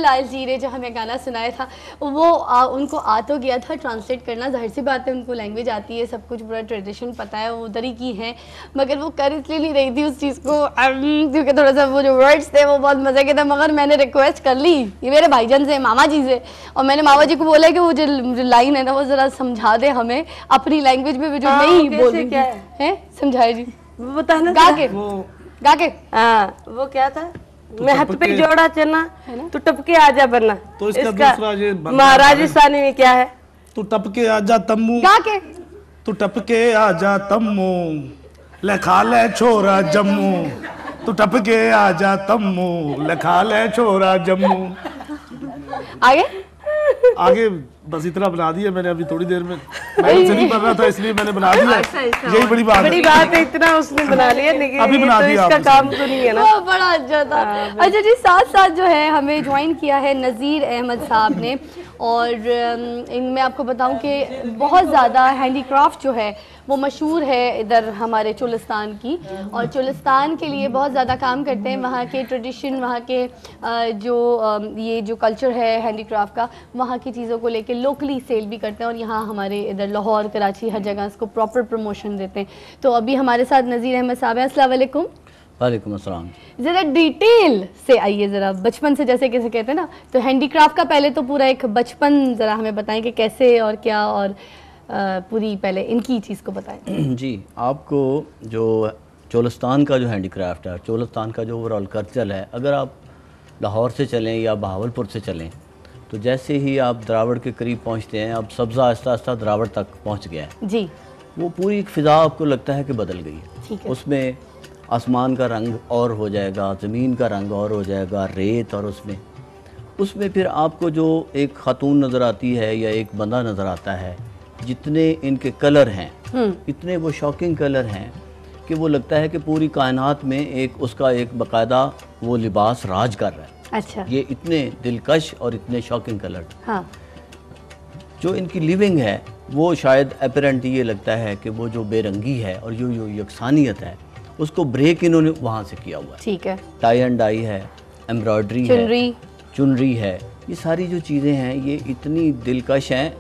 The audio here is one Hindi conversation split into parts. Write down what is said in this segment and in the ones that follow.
लाल जी ने जो हमें गाना सुनाया था वो उनको आ तो गया था ट्रांसलेट करना, जाहिर सी बात है उनको लैंग्वेज आती है, सब कुछ पूरा ट्रेडिशन पता है, वो उधर ही की है, मगर वो कर इसलिए नहीं रही थी उस चीज़ को क्योंकि थोड़ा सा वो जो वर्ड्स थे वो बहुत मज़े के थे। मगर मैंने रिक्वेस्ट कर ली, ये मेरे भाईजान से, मामा जी से, और मैंने मामा जी को बोला कि वो जो लाइन है ना वो ज़रा समझा दे हमें अपनी लैंग्वेज में, जो नहीं बोल क्या है समझाए जी, बताना गा के वो क्या था, मैं हाथ पे जोड़ा चना तू टपके आजा बन्ना, तो इसका राजस्थानी में क्या है, तू टपके आजा तम्मू, गा के तू टपके आजा तम्मू, ले खा ले छोरा जम्मू, तू टपके आजा तम्मू, ले खा ले छोरा जम्मू। आगे आगे बस इतना बना दिया मैंने, अभी थोड़ी देर में मैं नहीं पढ़ रहा था इसलिए मैंने बना दिया, यही बड़ी बात है, इतना उसने बना लिया, लेकिन अभी बना तो दिया इसका काम तो नहीं है ना। वो बड़ा अच्छा था। अच्छा जी, साथ साथ जो है हमें ज्वाइन किया है नज़ीर अहमद साहब ने, और इनमें आपको बताऊं कि बहुत ज़्यादा हैंडीक्राफ्ट जो है वो मशहूर है इधर हमारे चोलिस्तान की, और चोलिस्तान के लिए बहुत ज़्यादा काम करते हैं, वहाँ के ट्रेडिशन, वहाँ के जो ये जो कल्चर है हैंडीक्राफ्ट का, वहाँ की चीज़ों को लेके लोकली सेल भी करते हैं, और यहाँ हमारे इधर लाहौर, कराची, हर जगह इसको प्रॉपर प्रमोशन देते हैं। तो अभी हमारे साथ नज़ीर अहमद साहब हैं। अस्सलाम वालेकुम। वालेकुम अस्सलाम। ज़रा डिटेल से आइए, ज़रा बचपन से, जैसे कैसे कहते हैं ना, तो हैंडीक्राफ्ट का पहले तो पूरा एक बचपन ज़रा हमें बताएं कि कैसे और क्या, और पूरी पहले इनकी चीज़ को बताएं। जी, आपको जो चोलिस्तान का जो हैंडीक्राफ्ट है, चोलिस्तान का जो ओवरऑल कल्चर है, अगर आप लाहौर से चलें या बहावलपुर से चलें, तो जैसे ही आप द्रावड़ के करीब पहुंचते हैं, अब सब्ज़ा आहिस्ता आहिस्ता द्रावड़ तक पहुंच गया है जी, वो पूरी एक फ़िज़ा आपको लगता है कि बदल गई है। ठीक है। उसमें आसमान का रंग और हो जाएगा, ज़मीन का रंग और हो जाएगा, रेत, और उसमें फिर आपको जो एक खातून नज़र आती है या एक बंदा नज़र आता है, जितने इनके कलर हैं, इतने वो शॉकिंग कलर हैं कि वो लगता है कि पूरी कायनात में एक उसका एक बाकायदा वो लिबास राज कर रहा है। अच्छा, ये इतने दिलकश और इतने शॉकिंग कलर, हाँ, जो इनकी लिविंग है वो शायद अपरेंट ये लगता है कि वो जो बेरंगी है और यो यकसानियत है, उसको ब्रेक इन्होंने वहाँ से किया हुआ है। ठीक है। टाई एंड डाई है, एम्ब्रॉयडरी है, चुनरी है, ये सारी जो चीज़ें हैं ये इतनी दिलकश हैं।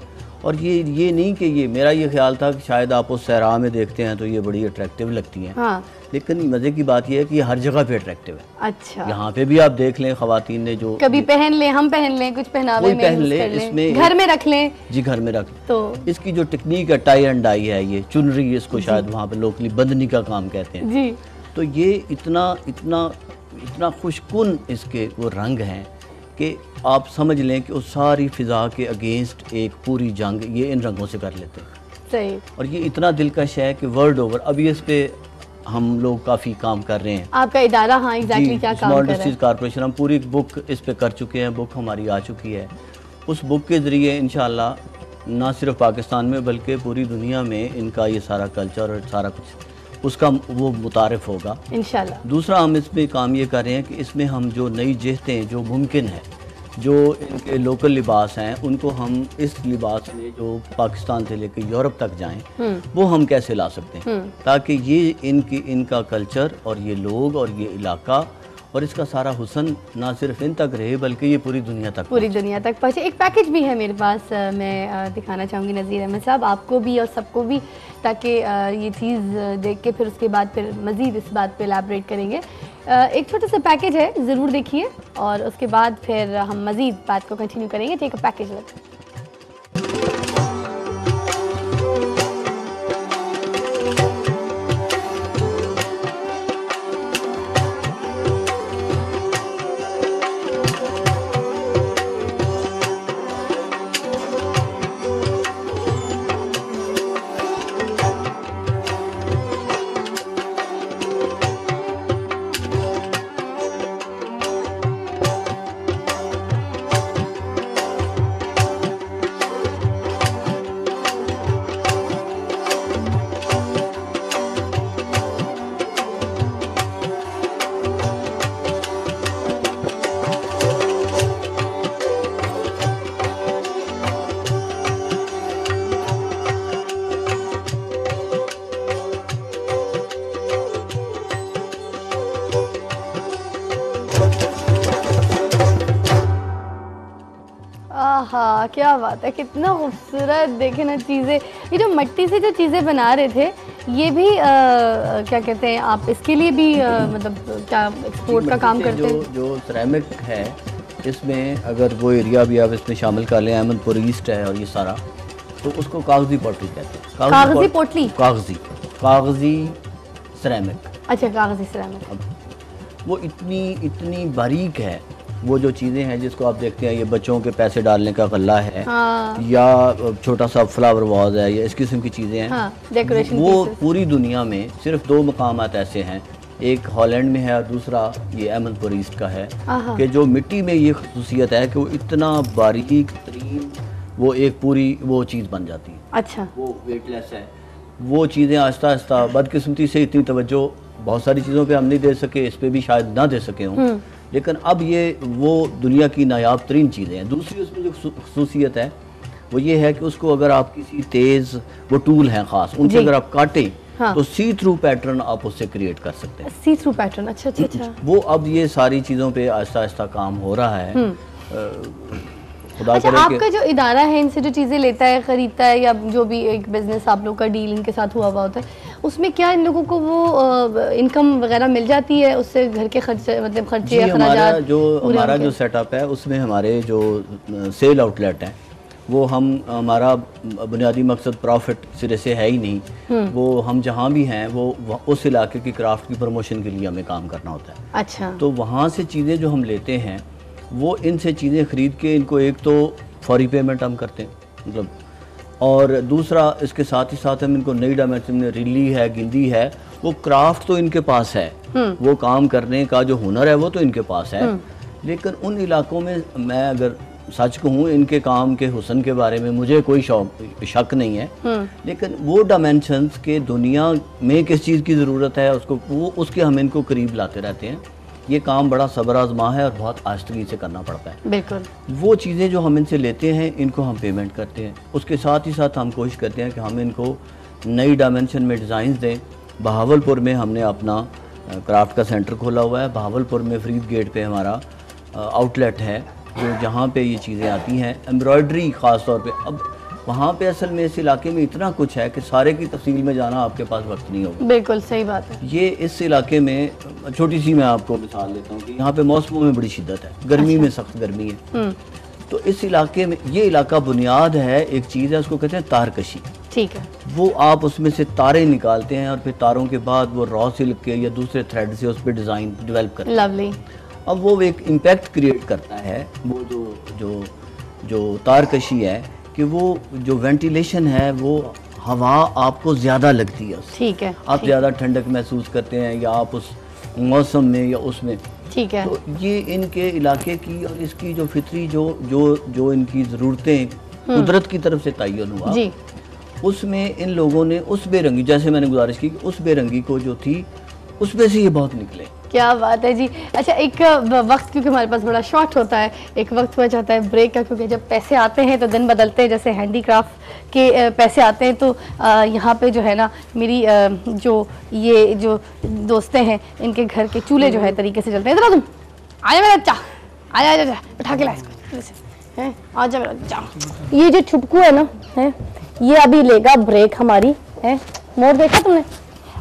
और ये नहीं कि ये मेरा ये ख्याल था कि शायद आप उस सहरा में देखते हैं तो ये बड़ी अट्रैक्टिव लगती हैं, हाँ, लेकिन मज़े की बात यह है कि ये हर जगह पे अट्रैक्टिव है। अच्छा, यहाँ पे भी आप देख लें, ख़वातीन ने जो कभी पहन लें, हम पहन लें, कुछ पहनावे में पहन यूज़ लें, कर लें, इसमें घर में रख लें, जी घर में रख, तो इसकी जो टेक्निक है टाई एंड डाई है, ये चुनरी, इसको शायद वहाँ पे लोकली बंदनी का काम कहते हैं जी, तो ये इतना खुशकुन इसके वो रंग हैं कि आप समझ लें कि उस सारी फ़िज़ा के अगेंस्ट एक पूरी जंग ये इन रंगों से कर लेते हैं। सही। और ये इतना दिलकश है कि वर्ल्ड ओवर अभी इस पे हम लोग काफ़ी काम कर रहे हैं। आपका इदारा, हाँ, एग्जैक्टली क्या काम कर रहा है? स्मॉल इंडस्ट्रीज कॉर्पोरेशन, हम पूरी एक बुक इस पे कर चुके हैं, बुक हमारी आ चुकी है। उस बुक के ज़रिए इंशाल्लाह ना सिर्फ पाकिस्तान में बल्कि पूरी दुनिया में इनका ये सारा कल्चर और सारा कुछ उसका वो मुतारिफ होगा इंशाल्लाह। दूसरा हम इसमें काम ये कर रहे हैं कि इसमें हम जो नई जिहतें जो मुमकिन है, जो इनके लोकल लिबास हैं, उनको हम इस लिबास में जो पाकिस्तान से लेकर यूरोप तक जाएं, वो हम कैसे ला सकते हैं, ताकि ये इनका कल्चर और ये लोग और ये इलाका और इसका सारा हुस्न ना सिर्फ इन तक रहे बल्कि ये पूरी दुनिया तक पहुँचे। एक पैकेज भी है मेरे पास, मैं दिखाना चाहूँगी नज़ीर अहमद साहब, आपको भी और सबको भी, ताकि ये चीज़ देख के फिर उसके बाद फिर मज़ीद इस बात पे एलैबोरेट करेंगे। एक छोटा सा पैकेज है, ज़रूर देखिए, और उसके बाद फिर हम मज़ीद बात को कंटिन्यू करेंगे। टेक अ पैकेज लग। वाह क्या बात है, कितना खूबसूरत। देखे ना चीज़ें, ये जो मिट्टी से जो चीज़ें बना रहे थे, ये भी क्या कहते हैं आप, इसके लिए भी मतलब क्या एक्सपोर्ट का काम करते हैं? जो सिरेमिक है, इसमें अगर वो एरिया भी आप इसमें शामिल कर लें, अहमदपुर ईस्ट है और ये सारा, तो उसको कागजी पॉटरी कहते हैं। कागजी पोटली? कागजी सिरेमिक। अच्छा, कागजी सिरेमिक। वो इतनी बारीक है, वो जो चीज़ें हैं जिसको आप देखते हैं, ये बच्चों के पैसे डालने का गल्ला है, हाँ। या छोटा सा फ्लावर वाज है, या इस किस्म की चीज़ें हैं, हाँ, डेकोरेशन वो पूरी दुनिया में सिर्फ 2 मकामात ऐसे हैं, एक हॉलैंड में है और दूसरा ये अहमदपुर ईस्ट का है, कि जो मिट्टी में ये खसूसियत है कि वो इतना बारीक तरीन, वो एक पूरी वो चीज़ बन जाती है। अच्छा, वो वेटलेस है। वो चीज़ें आहिस्ता आहिस्ता, बदकिस्मती से इतनी तवज्जो बहुत सारी चीज़ों पे हम नहीं दे सके, इस पे भी शायद ना दे सके हों, लेकिन अब ये वो दुनिया की नायाब तरीन चीज़ें हैं। दूसरी उसमें जो खसूसियत है वो ये है कि उसको अगर आप किसी तेज़, वो टूल हैं ख़ास, उनसे अगर आप काटें, हाँ, तो सी थ्रू पैटर्न आप उससे क्रिएट कर सकते हैं। सी थ्रू पैटर्न, अच्छा अच्छा अच्छा। वो अब ये सारी चीज़ों पे आहिस्ता आहिस्ता काम हो रहा है। खुदा अच्छा, करे आपका जो इदारा है इनसे जो चीज़ें लेता है, ख़रीदता है, या जो भी एक बिजनेस आप लोग का डील इनके साथ हुआ होता है, उसमें क्या इन लोगों को वो इनकम वगैरह मिल जाती है, उससे घर के खर्चे, मतलब खर्चे या खर्चात? हमारा जो सेटअप है उसमें हमारे जो सेल आउटलेट हैं, वो हमारा बुनियादी मकसद प्रॉफिट सिरे से है ही नहीं। वो हम जहाँ भी हैं वो उस इलाके की क्राफ्ट की प्रमोशन के लिए हमें काम करना होता है। अच्छा, तो वहाँ से चीज़ें जो हम लेते हैं, वो इनसे चीज़ें ख़रीद के इनको एक तो फौरी पेमेंट हम करते हैं, मतलब, और दूसरा इसके साथ ही साथ हम इनको नई डायमेंशन में रिली है, गिंदी है, वो क्राफ्ट तो इनके पास है, वो काम करने का जो हुनर है वो तो इनके पास है, लेकिन उन इलाकों में मैं अगर सच कहूँ, इनके काम के हुस्न के बारे में मुझे कोई शक नहीं है, लेकिन वो डायमेंशंस के दुनिया में किस चीज़ की ज़रूरत है उसके हम इनको करीब लाते रहते हैं। ये काम बड़ा सब्र आज़मा है और बहुत आस्तगी से करना पड़ता है। बिल्कुल। वो चीज़ें जो हम इनसे लेते हैं, इनको हम पेमेंट करते हैं, उसके साथ ही साथ हम कोशिश करते हैं कि हम इनको नई डायमेंशन में डिज़ाइंस दें। बहावलपुर में हमने अपना क्राफ्ट का सेंटर खोला हुआ है। बहावलपुर में फरीद गेट पे हमारा आउटलेट है, जो जहाँ पे ये चीज़ें आती हैं, एम्ब्रॉयडरी ख़ास तौर पे। अब वहाँ पे असल में इस इलाके में इतना कुछ है कि सारे की तफसील में जाना आपके पास वक्त नहीं होगा। बिल्कुल सही बात है। ये इस इलाके में छोटी सी मैं आपको मिसाल देता हूँ कि यहाँ पे मौसमों में बड़ी शिद्दत है, गर्मी में सख्त गर्मी है, तो इस इलाके में, ये इलाका बुनियाद है, एक चीज़ है उसको कहते हैं तारकशी। ठीक है। वो आप उसमें से तारे निकालते हैं और फिर तारों के बाद वो रॉ सिल्क के या दूसरे थ्रेड से उस पर डिज़ाइन डेवलप करते हैं। लवली। अब वो एक इम्पैक्ट क्रिएट करता है, वो जो तारकशी है, कि वो जो वेंटिलेशन है वो हवा आपको ज़्यादा लगती है। ठीक है। आप ज़्यादा ठंडक महसूस करते हैं, या आप उस मौसम में या उसमें। ठीक है। तो ये इनके इलाके की और इसकी जो फितरी जो इनकी ज़रूरतें कुदरत की तरफ से तयन हुआ जी, उसमें इन लोगों ने उस बेरंगी, जैसे मैंने गुजारिश की, उस बेरंगी को जो थी उसमें से ये बहुत निकले। क्या बात है जी। अच्छा, एक वक्त क्योंकि हमारे पास बड़ा शॉर्ट होता है, एक वक्त हुआ जाता है ब्रेक का, क्योंकि जब पैसे आते हैं तो दिन बदलते हैं। जैसे हैंडीक्राफ्ट के पैसे आते हैं तो यहाँ पे जो है ना, मेरी जो दोस्तें हैं, इनके घर के चूल्हे जो है तरीके से चलते हैं। इधर तुम आया मेरा बच्चा, आया बैठा के ला इसको, आ जा मेरा बच्चा। ये जो छुटकू है ना, है ये अभी लेगा ब्रेक हमारी, है मोड़ देखा तुमने?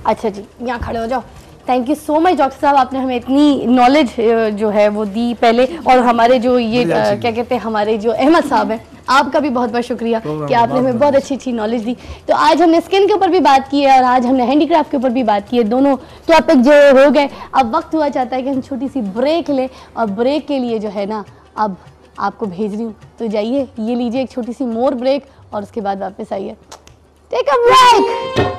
अच्छा जी, यहाँ खड़े हो जाओ। Thank you so much doctor साहब, आपने हमें इतनी नॉलेज जो है वो दी पहले, और हमारे जो ये क्या कहते हैं, हमारे जो अहमद साहब हैं, आपका भी बहुत बहुत शुक्रिया कि आपने हमें बहुत अच्छी नॉलेज दी। तो आज हमने स्किन के ऊपर भी बात की है और आज हमने हैंडीक्राफ्ट के ऊपर भी बात की है, दोनों टॉपिक जो हो गए। अब वक्त हुआ चाहता है कि हम छोटी सी ब्रेक लें, और ब्रेक के लिए जो है ना अब आपको भेज रही हूँ, तो जाइए ये लीजिए एक छोटी सी मोर ब्रेक, और उसके बाद वापस आइए। Take a break.